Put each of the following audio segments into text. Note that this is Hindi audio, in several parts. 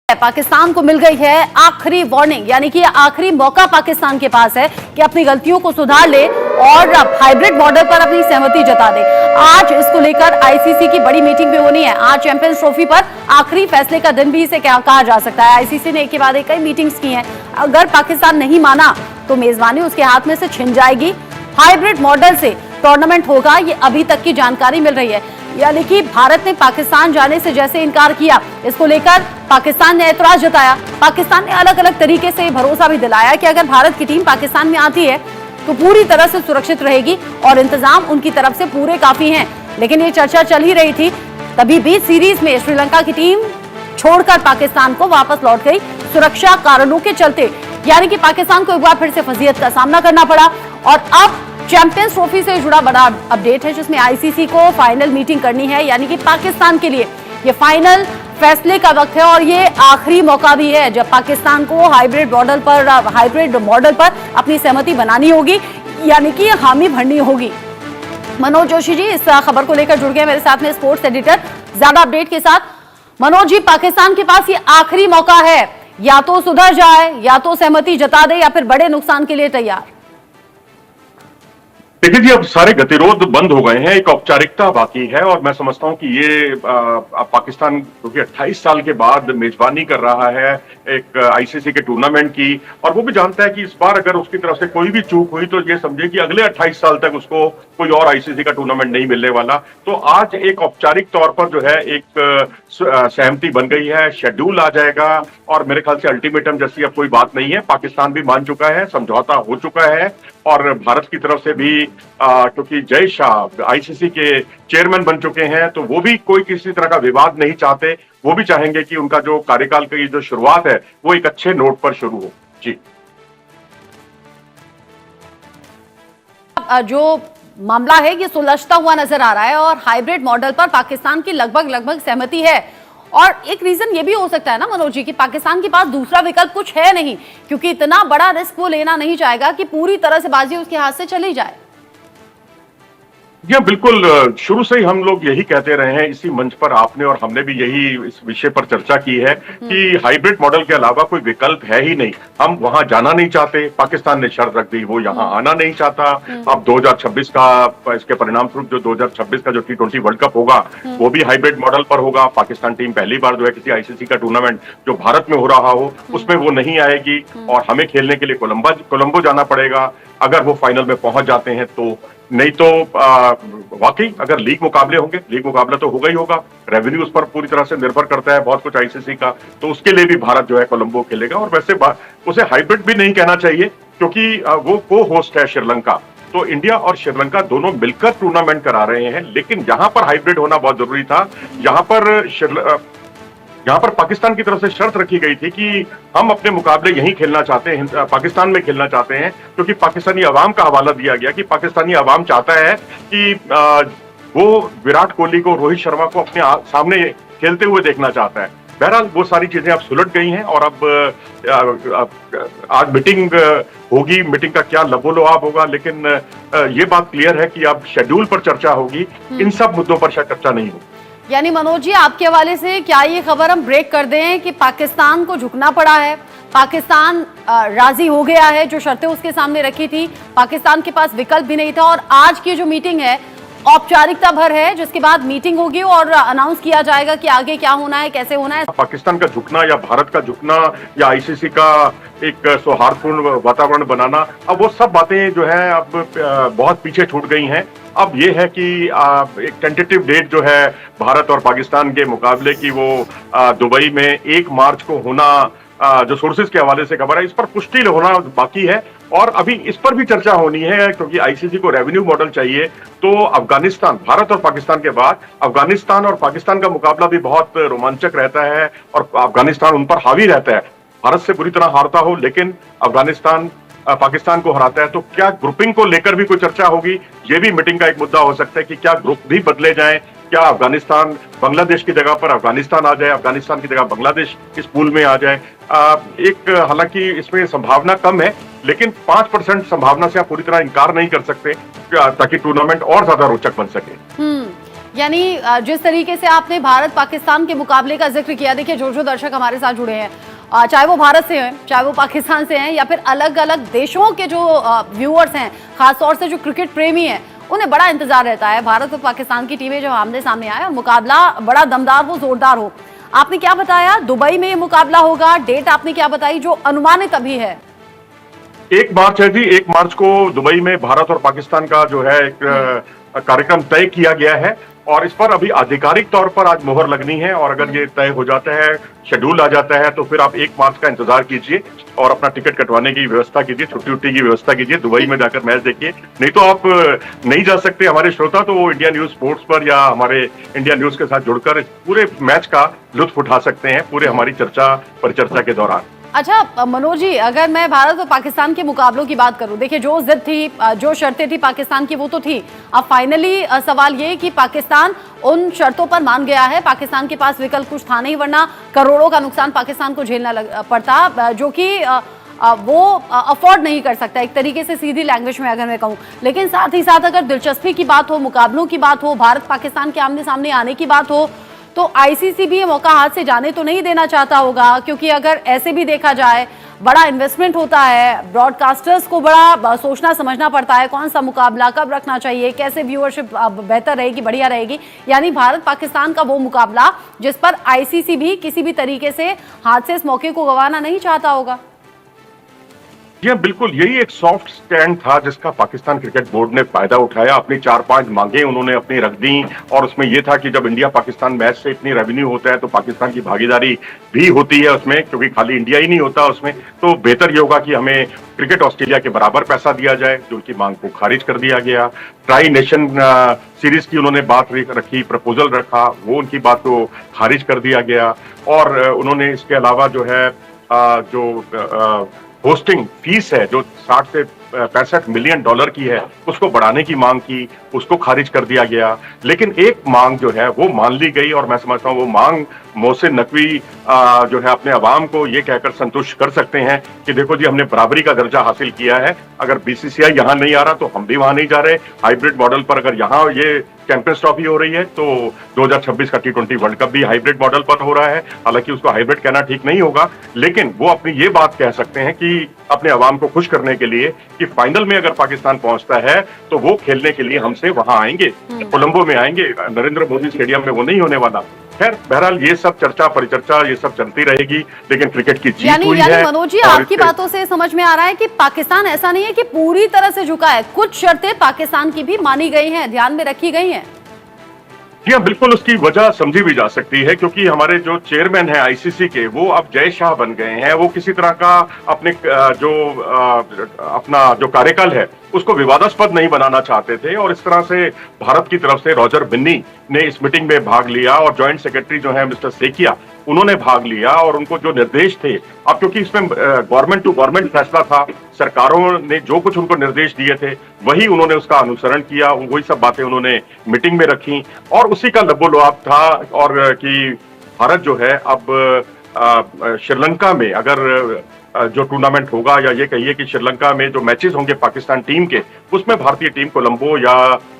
पाकिस्तान को मिल गई है आखिरी वार्निंग, यानी कि आखिरी मौका पाकिस्तान के पास है कि अपनी गलतियों को सुधार ले और हाइब्रिड मॉडल पर अपनी सहमति जता दे। आज इसको लेकर आईसीसी की बड़ी मीटिंग भी होनी है। आज चैंपियंस ट्रॉफी पर आखिरी फैसले का दिन भी इसे कहा जा सकता है। आईसीसी ने एक के बाद एक कई मीटिंग्स की हैं। अगर पाकिस्तान नहीं माना तो मेजबानी उसके हाथ में से छिन जाएगी। हाइब्रिड मॉडल से टूर्नामेंट होगा, ये अभी तक की जानकारी मिल रही है। यानी कि भारत ने पाकिस्तान जाने से जैसे इनकार किया, इसको लेकर पाकिस्तान ने ऐतराज जताया। पाकिस्तान ने अलग अलग तरीके से भरोसा भी दिलाया कि अगर भारत की टीम पाकिस्तान में आती है तो पूरी तरह से सुरक्षित रहेगी और इंतजाम उनकी तरफ से पूरे काफी हैं। लेकिन ये चर्चा चल ही रही थी, तभी भी सीरीज में श्रीलंका की टीम छोड़कर पाकिस्तान को वापस लौट गई सुरक्षा कारणों के चलते। यानी कि पाकिस्तान को एक बार फिर से फजीहत का सामना करना पड़ा। और अब चैंपियंस ट्रॉफी से जुड़ा बड़ा अपडेट है, जिसमें आईसीसी को फाइनल मीटिंग करनी है। यानी कि पाकिस्तान के लिए ये फाइनल फैसले का वक्त है और ये आखिरी मौका भी है जब पाकिस्तान को हाइब्रिड मॉडल पर अपनी सहमति बनानी होगी, यानी कि हामी भरनी होगी। मनोज जोशी जी इस खबर को लेकर जुड़ गए मेरे साथ में, स्पोर्ट्स एडिटर, ज्यादा अपडेट के साथ। मनोज जी, पाकिस्तान के पास ये आखिरी मौका है, या तो सुधर जाए, या तो सहमति जता दे, या फिर बड़े नुकसान के लिए तैयार। देखिए जी, अब सारे गतिरोध बंद हो गए हैं, एक औपचारिकता बाकी है और मैं समझता हूं कि ये पाकिस्तान क्योंकि 28 साल के बाद मेजबानी कर रहा है एक आईसीसी के टूर्नामेंट की, और वो भी जानता है कि इस बार अगर उसकी तरफ से कोई भी चूक हुई तो ये समझे कि अगले 28 साल तक उसको कोई और आईसीसी का टूर्नामेंट नहीं मिलने वाला। तो आज एक औपचारिक तौर पर जो है एक सहमति बन गई है, शेड्यूल आ जाएगा और मेरे ख्याल से अल्टीमेटम जैसी अब कोई बात नहीं है। पाकिस्तान भी मान चुका है, समझौता हो चुका है और भारत की तरफ से भी क्योंकि जय शाह आईसीसी के चेयरमैन बन चुके हैं तो वो भी कोई किसी तरह का विवाद नहीं चाहते। वो भी चाहेंगे कि उनका जो कार्यकाल की जो शुरुआत है वो एक अच्छे नोट पर शुरू हो। जी, जो मामला है ये सुलझता हुआ नजर आ रहा है और हाइब्रिड मॉडल पर पाकिस्तान की लगभग सहमति है। और एक रीजन ये भी हो सकता है ना मनोज जी कि पाकिस्तान के पास दूसरा विकल्प कुछ है नहीं, क्योंकि इतना बड़ा रिस्क वो लेना नहीं चाहेगा कि पूरी तरह से बाजी उसके हाथ से चली जाए। जी बिल्कुल, शुरू से ही हम लोग यही कहते रहे हैं, इसी मंच पर आपने और हमने भी यही इस विषय पर चर्चा की है कि हाइब्रिड मॉडल के अलावा कोई विकल्प है ही नहीं। हम वहां जाना नहीं चाहते, पाकिस्तान ने शर्त रख दी, वो यहां आना नहीं चाहता। अब 2026 का इसके परिणाम स्वरूप जो 2026 का जो T20 वर्ल्ड कप होगा वो भी हाइब्रिड मॉडल पर होगा। पाकिस्तान टीम पहली बार जो है किसी आईसीसी का टूर्नामेंट जो भारत में हो रहा हो उसमें वो नहीं आएगी और हमें खेलने के लिए कोलंबो जाना पड़ेगा अगर वो फाइनल में पहुंच जाते हैं तो। नहीं तो वाकई अगर लीग मुकाबले होंगे, लीग मुकाबला तो होगा ही होगा, रेवेन्यू उस पर पूरी तरह से निर्भर करता है बहुत कुछ आईसीसी का, तो उसके लिए भी भारत जो है कोलंबो खेलेगा। और वैसे उसे हाइब्रिड भी नहीं कहना चाहिए क्योंकि वो को होस्ट है श्रीलंका, तो इंडिया और श्रीलंका दोनों मिलकर टूर्नामेंट करा रहे हैं। लेकिन यहां पर हाइब्रिड होना बहुत जरूरी था। यहाँ पर पाकिस्तान की तरफ से शर्त रखी गई थी कि हम अपने मुकाबले यहीं खेलना चाहते हैं, पाकिस्तान में खेलना चाहते हैं, क्योंकि पाकिस्तानी अवाम का हवाला दिया गया कि पाकिस्तानी अवाम चाहता है कि वो विराट कोहली को, रोहित शर्मा को अपने सामने खेलते हुए देखना चाहता है। बहरहाल वो सारी चीजें अब सुलझ गई हैं और अब आज मीटिंग होगी, मीटिंग का क्या लबोलुआब होगा, लेकिन ये बात क्लियर है कि अब शेड्यूल पर चर्चा होगी, इन सब मुद्दों पर शायद चर्चा नहीं होगी। यानी मनोज जी, आपके हवाले से क्या ये खबर हम ब्रेक कर दें कि पाकिस्तान को झुकना पड़ा है, पाकिस्तान राजी हो गया है, जो शर्तें उसके सामने रखी थी, पाकिस्तान के पास विकल्प भी नहीं था और आज की जो मीटिंग है औपचारिकता भर है, जिसके बाद मीटिंग होगी और अनाउंस किया जाएगा कि आगे क्या होना है, कैसे होना है। पाकिस्तान का झुकना या भारत का झुकना या आईसीसी का एक सौहार्दपूर्ण वातावरण बनाना, अब वो सब बातें जो है अब बहुत पीछे छूट गई हैं। अब ये है कि एक टेंटेटिव डेट जो है भारत और पाकिस्तान के मुकाबले की वो दुबई में 1 मार्च को होना, जो सोर्सेज के हवाले से खबर है, इस पर पुष्टि होना बाकी है और अभी इस पर भी चर्चा होनी है क्योंकि आईसीसी को रेवेन्यू मॉडल चाहिए। तो अफगानिस्तान, भारत और पाकिस्तान के बाद अफगानिस्तान और पाकिस्तान का मुकाबला भी बहुत रोमांचक रहता है और अफगानिस्तान उन पर हावी रहता है। भारत से बुरी तरह हारता हो लेकिन अफगानिस्तान पाकिस्तान को हराता है, तो क्या ग्रुपिंग को लेकर भी कोई चर्चा होगी, ये भी मीटिंग का एक मुद्दा हो सकता है कि क्या ग्रुप भी बदले जाएं, क्या अफगानिस्तान बांग्लादेश की जगह पर अफगानिस्तान आ जाए, अफगानिस्तान की जगह बांग्लादेश इस पूल में आ जाए। हालांकि इसमें संभावना कम है लेकिन 5% संभावना से आप पूरी तरह इनकार नहीं कर सकते ताकि टूर्नामेंट और ज्यादा रोचक बन सके। यानी जिस तरीके से आपने भारत पाकिस्तान के मुकाबले का जिक्र किया, देखिए जो दर्शक हमारे साथ जुड़े हैं, चाहे वो भारत से हैं, चाहे वो पाकिस्तान से हैं, या फिर अलग अलग देशों के जो व्यूअर्स हैं, खासतौर से जो क्रिकेट प्रेमी हैं, उन्हें बड़ा इंतजार रहता है भारत और पाकिस्तान की टीमें जब आमने सामने आए और मुकाबला बड़ा दमदार हो, जोरदार हो। आपने क्या बताया, दुबई में ये मुकाबला होगा, डेट आपने क्या बताई जो अनुमानित अभी है? 1 मार्च है जी। 1 मार्च को दुबई में भारत और पाकिस्तान का जो है एक कार्यक्रम तय किया गया है और इस पर अभी आधिकारिक तौर पर आज मोहर लगनी है और अगर ये तय हो जाता है, शेड्यूल आ जाता है, तो फिर आप 1 मार्च का इंतजार कीजिए और अपना टिकट कटवाने की व्यवस्था कीजिए, छुट्टी उट्टी की व्यवस्था कीजिए, दुबई में जाकर मैच देखिए। नहीं तो आप नहीं जा सकते। हमारे श्रोता तो वो इंडिया न्यूज स्पोर्ट्स पर या हमारे इंडिया न्यूज के साथ जुड़कर इस पूरे मैच का लुत्फ उठा सकते हैं पूरे हमारी परिचर्चा के दौरान। अच्छा मनोज जी, अगर मैं भारत और पाकिस्तान के मुकाबलों की बात करूं, देखिए जो जिद थी, जो शर्तें थी पाकिस्तान की, वो तो थी। अब फाइनली सवाल ये कि पाकिस्तान उन शर्तों पर मान गया है। पाकिस्तान के पास विकल्प कुछ था नहीं, वरना करोड़ों का नुकसान पाकिस्तान को झेलना पड़ता, जो कि वो अफोर्ड नहीं कर सकता, एक तरीके से सीधी लैंग्वेज में अगर मैं कहूँ। लेकिन साथ ही साथ अगर दिलचस्पी की बात हो, मुकाबलों की बात हो, भारत पाकिस्तान के आमने सामने आने की बात हो, तो आईसीसी भी ये मौका हाथ से जाने तो नहीं देना चाहता होगा, क्योंकि अगर ऐसे भी देखा जाए बड़ा इन्वेस्टमेंट होता है, ब्रॉडकास्टर्स को बड़ा सोचना समझना पड़ता है, कौन सा मुकाबला कब रखना चाहिए, कैसे व्यूअरशिप बेहतर रहेगी, बढ़िया रहेगी। यानी भारत पाकिस्तान का वो मुकाबला जिस पर आईसीसी भी किसी भी तरीके से हाथ से इस मौके को गंवाना नहीं चाहता होगा। जी बिल्कुल, यही एक सॉफ्ट स्टैंड था जिसका पाकिस्तान क्रिकेट बोर्ड ने फायदा उठाया। अपनी 4-5 मांगे उन्होंने अपनी रख दी और उसमें यह था कि जब इंडिया पाकिस्तान मैच से इतनी रेवेन्यू होता है तो पाकिस्तान की भागीदारी भी होती है उसमें, क्योंकि खाली इंडिया ही नहीं होता उसमें। तो बेहतर ये होगा कि हमें क्रिकेट ऑस्ट्रेलिया के बराबर पैसा दिया जाए, जो उनकी मांग को खारिज कर दिया गया। ट्राई नेशन सीरीज की उन्होंने बात रखी, प्रपोजल रखा, वो उनकी बात को खारिज कर दिया गया। और उन्होंने इसके अलावा जो है जो होस्टिंग फीस है जो 60 से 65 मिलियन डॉलर की है, उसको बढ़ाने की मांग की, उसको खारिज कर दिया गया। लेकिन एक मांग जो है वो मान ली गई और मैं समझता हूँ वो मांग मोहसिन नकवी जो है अपने अवाम को ये कहकर संतुष्ट कर सकते हैं कि देखो जी, हमने बराबरी का दर्जा हासिल किया है। अगर बीसीसीआई यहाँ नहीं आ रहा तो हम भी वहां नहीं जा रहे। हाइब्रिड मॉडल पर अगर यहाँ ये चैंपियंस ट्रॉफी हो रही है तो 2026 का T20 वर्ल्ड कप भी हाइब्रिड मॉडल पर हो रहा है। हालांकि उसको हाइब्रिड कहना ठीक नहीं होगा, लेकिन वो अपनी ये बात कह सकते हैं कि अपने अवाम को खुश करने के लिए कि फाइनल में अगर पाकिस्तान पहुंचता है तो वो खेलने के लिए हमसे वहां आएंगे, कोलंबो में आएंगे, नरेंद्र मोदी स्टेडियम में वो नहीं होने वाला। खैर बहरहाल ये सब चर्चा परिचर्चा ये सब चलती रहेगी, लेकिन क्रिकेट की जीत हुई है। मनोज जी, आपकी बातों से समझ में आ रहा है कि पाकिस्तान ऐसा नहीं है कि पूरी तरह से झुका है, कुछ शर्तें पाकिस्तान की भी मानी गई हैं, ध्यान में रखी गई हैं। जी हाँ, बिल्कुल उसकी वजह समझी भी जा सकती है, क्योंकि हमारे जो चेयरमैन हैं आईसीसी के, वो अब जय शाह बन गए हैं। वो किसी तरह का अपने अपना जो कार्यकाल है उसको विवादास्पद नहीं बनाना चाहते थे और इस तरह से भारत की तरफ से रॉजर बिन्नी ने इस मीटिंग में भाग लिया और जॉइंट सेक्रेटरी जो है मिस्टर सेकिया, उन्होंने भाग लिया और उनको जो निर्देश थे, अब क्योंकि इसमें गवर्नमेंट टू गवर्नमेंट फैसला था, सरकारों ने जो कुछ उनको निर्देश दिए थे वही उन्होंने उसका अनुसरण किया, वही सब बातें उन्होंने मीटिंग में रखी और उसी का लबोलुआब था। और कि भारत जो है अब श्रीलंका में अगर जो टूर्नामेंट होगा या ये कहिए कि श्रीलंका में जो मैचेस होंगे पाकिस्तान टीम के, उसमें भारतीय टीम कोलंबो या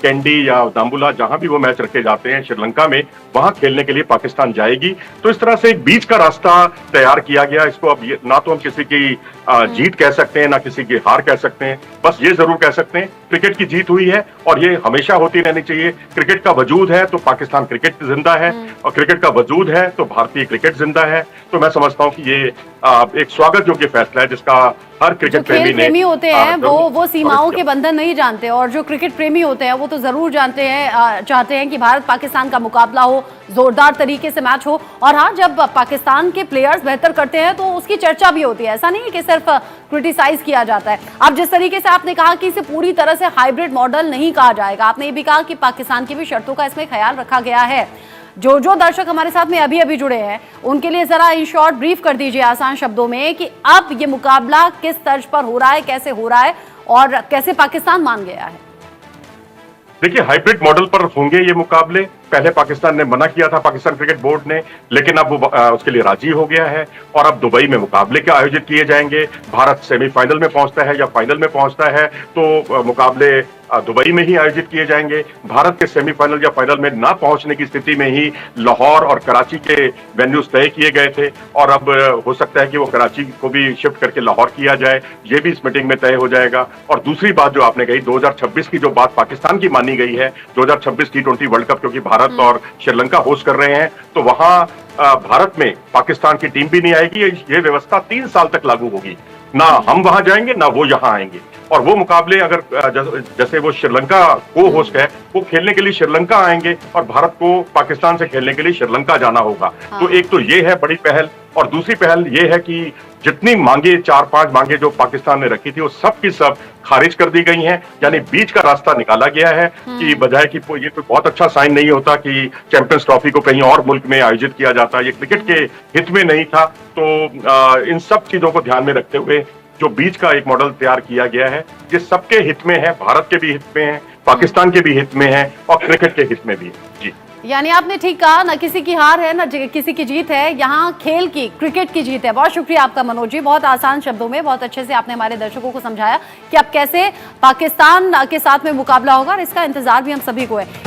कैंडी या दाम्बुला, जहां भी वो मैच रखे जाते हैं श्रीलंका में, वहां खेलने के लिए पाकिस्तान जाएगी। तो इस तरह से एक बीच का रास्ता तैयार किया गया। इसको अब ना तो हम किसी की जीत कह सकते हैं ना किसी की हार कह सकते हैं, बस ये जरूर कह सकते हैं क्रिकेट की जीत हुई है और ये हमेशा होती रहनी चाहिए। क्रिकेट का वजूद है तो पाकिस्तान क्रिकेट जिंदा है और क्रिकेट का वजूद है तो भारतीय क्रिकेट जिंदा है। तो मैं समझता हूँ कि ये एक स्वागत योग्य फैसला है जिसका हर क्रिकेट प्रेमी होते हैं वो सीमाओं के बंधन नहीं जानते, और जो क्रिकेट प्रेमी होते हैं वो तो जरूर जानते हैं, चाहते हैं कि भारत पाकिस्तान का मुकाबला हो, जोरदार तरीके से मैच हो। और हाँ, जब पाकिस्तान के प्लेयर्स बेहतर करते हैं तो उसकी चर्चा भी होती है, ऐसा नहीं है कि सिर्फ क्रिटिसाइज किया जाता है। अब जिस तरीके से आपने कहा कि इसे पूरी तरह से हाइब्रिड मॉडल नहीं कहा जाएगा, आपने ये भी कहा कि पाकिस्तान की भी शर्तों का इसमें ख्याल रखा गया है। जो दर्शक हमारे साथ में अभी अभी जुड़े हैं उनके लिए जरा इन शॉर्ट ब्रीफ कर दीजिए आसान शब्दों में कि अब ये मुकाबला किस तर्ज पर हो रहा है, कैसे हो रहा है और कैसे पाकिस्तान मान गया है। देखिए, हाइब्रिड मॉडल पर होंगे ये मुकाबले। पहले पाकिस्तान ने मना किया था, पाकिस्तान क्रिकेट बोर्ड ने, लेकिन अब वो उसके लिए राजी हो गया है और अब दुबई में मुकाबले के आयोजित किए जाएंगे। भारत सेमीफाइनल में पहुंचता है या फाइनल में पहुंचता है तो मुकाबले दुबई में ही आयोजित किए जाएंगे। भारत के सेमीफाइनल या फाइनल में ना पहुंचने की स्थिति में ही लाहौर और कराची के वेन्यूज तय किए गए थे और अब हो सकता है कि वो कराची को भी शिफ्ट करके लाहौर किया जाए, ये भी इस मीटिंग में तय हो जाएगा। और दूसरी बात जो आपने कही 2026 की जो बात पाकिस्तान की मानी गई है, 2026 T20 वर्ल्ड कप क्योंकि भारत और श्रीलंका होस्ट कर रहे हैं, तो वहां भारत में पाकिस्तान की टीम भी नहीं आएगी। ये व्यवस्था 3 साल तक लागू होगी, ना हम वहां जाएंगे ना वो यहाँ आएंगे। और वो मुकाबले अगर जैसे वो श्रीलंका को होस्ट है, वो खेलने के लिए श्रीलंका आएंगे और भारत को पाकिस्तान से खेलने के लिए श्रीलंका जाना होगा। तो एक तो ये है बड़ी पहल, और दूसरी पहल ये है कि जितनी मांगे 4-5 मांगे जो पाकिस्तान ने रखी थी वो सब की सब खारिज कर दी गई हैं, यानी बीच का रास्ता निकाला गया है कि बजाय कि ये कोई बहुत अच्छा साइन नहीं होता कि चैंपियंस ट्रॉफी को कहीं और मुल्क में आयोजित किया जाता, ये क्रिकेट के हित में नहीं था। तो इन सब चीजों को ध्यान में रखते हुए जो बीच का एक मॉडल तैयार किया गया है, ये सबके हित में है, भारत के भी हित में है, पाकिस्तान के भी हित में है और क्रिकेट के हित में भी है। जी, यानी आपने ठीक कहा, ना किसी की हार है ना किसी की जीत है, यहाँ खेल की, क्रिकेट की जीत है। बहुत शुक्रिया आपका मनोज जी, बहुत आसान शब्दों में बहुत अच्छे से आपने हमारे दर्शकों को समझाया कि अब कैसे पाकिस्तान के साथ में मुकाबला होगा और इसका इंतजार भी हम सभी को है।